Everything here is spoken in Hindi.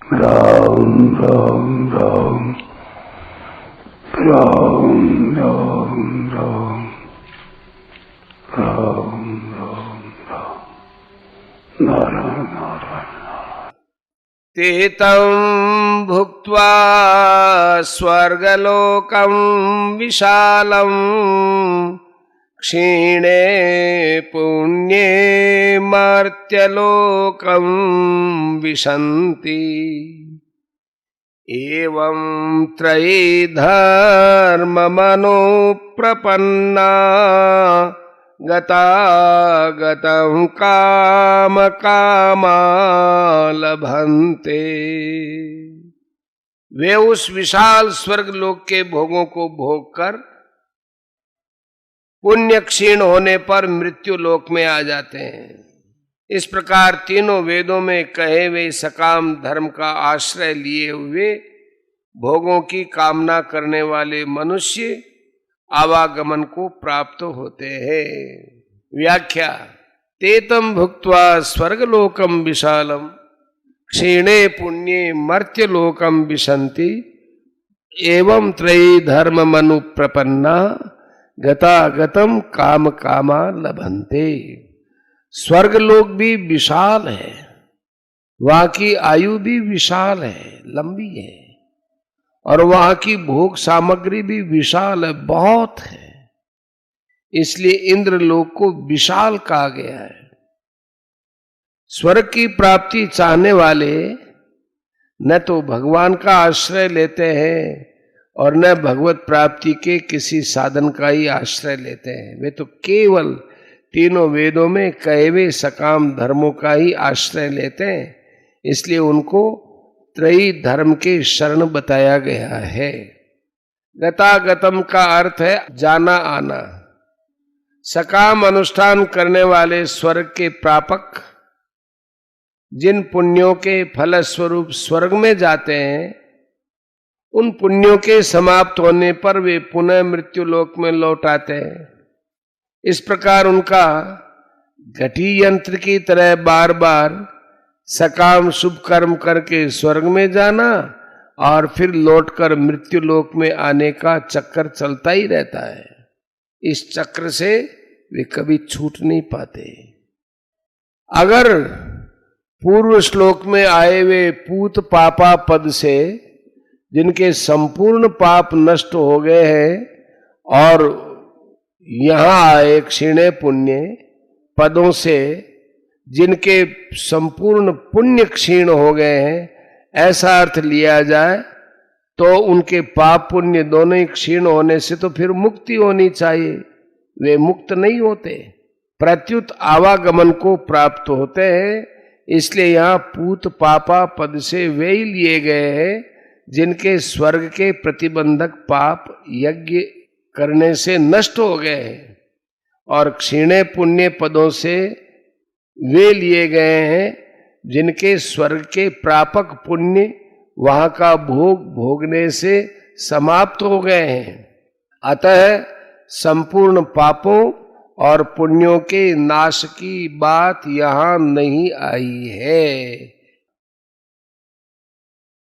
राम राम राम राम राम राम राम राम राम नारायण नारायण। तेतं भुक्त्वा स्वर्गलोकं विशालम् क्षीणे पुण्ये मर्त्यलोकं विशन्ति। एवं त्रयी धर्ममनुप्रपन्ना गतागतं कामकामा लभन्ते। वे उस विशाल स्वर्ग लोक के भोगों को भोग कर पुण्य क्षीण होने पर मृत्यु लोक में आ जाते हैं। इस प्रकार तीनों वेदों में कहे हुए सकाम धर्म का आश्रय लिए हुए भोगों की कामना करने वाले मनुष्य आवागमन को प्राप्त होते हैं। व्याख्या। तेतम भुक्त्वा स्वर्गलोकम विशालम क्षीणे पुण्ये मर्त्यलोकम विशन्ति। एवं त्रयी धर्म मनु प्रपन्ना गतागतम काम कामा लभन्ते। स्वर्गलोक भी विशाल है, वहां की आयु भी विशाल है, लंबी है, और वहां की भोग सामग्री भी विशाल है, बहुत है। इसलिए इंद्रलोक को विशाल कहा गया है। स्वर्ग की प्राप्ति चाहने वाले न तो भगवान का आश्रय लेते हैं और न भगवत प्राप्ति के किसी साधन का ही आश्रय लेते हैं। वे तो केवल तीनों वेदों में कहे हुए सकाम धर्मों का ही आश्रय लेते हैं। इसलिए उनको त्रयी धर्म के शरण बताया गया है। गतागतम का अर्थ है जाना आना। सकाम अनुष्ठान करने वाले स्वर्ग के प्रापक जिन पुण्यों के फलस्वरूप स्वर्ग में जाते हैं, उन पुण्यों के समाप्त होने पर वे पुनः मृत्यु लोक में लौट आते हैं। इस प्रकार उनका घटी यंत्र की तरह बार बार सकाम शुभ कर्म करके स्वर्ग में जाना और फिर लौटकर मृत्यु लोक में आने का चक्कर चलता ही रहता है। इस चक्र से वे कभी छूट नहीं पाते। अगर पूर्व श्लोक में आए वे पूत पापा पद से जिनके संपूर्ण पाप नष्ट हो गए हैं और यहाँ आए क्षीणे पुण्य पदों से जिनके संपूर्ण पुण्य क्षीण हो गए हैं, ऐसा अर्थ लिया जाए तो उनके पाप पुण्य दोनों ही क्षीण होने से तो फिर मुक्ति होनी चाहिए। वे मुक्त नहीं होते, प्रत्युत आवागमन को प्राप्त होते हैं। इसलिए यहाँ पूत पापा पद से वे ही लिए गए हैं जिनके स्वर्ग के प्रतिबंधक पाप यज्ञ करने से नष्ट हो गए हैं, और क्षीणे पुण्य पदों से वे लिए गए हैं जिनके स्वर्ग के प्रापक पुण्य वहां का भोग भोगने से समाप्त हो गए हैं। अतः संपूर्ण पापों और पुण्यों के नाश की बात यहां नहीं आई है।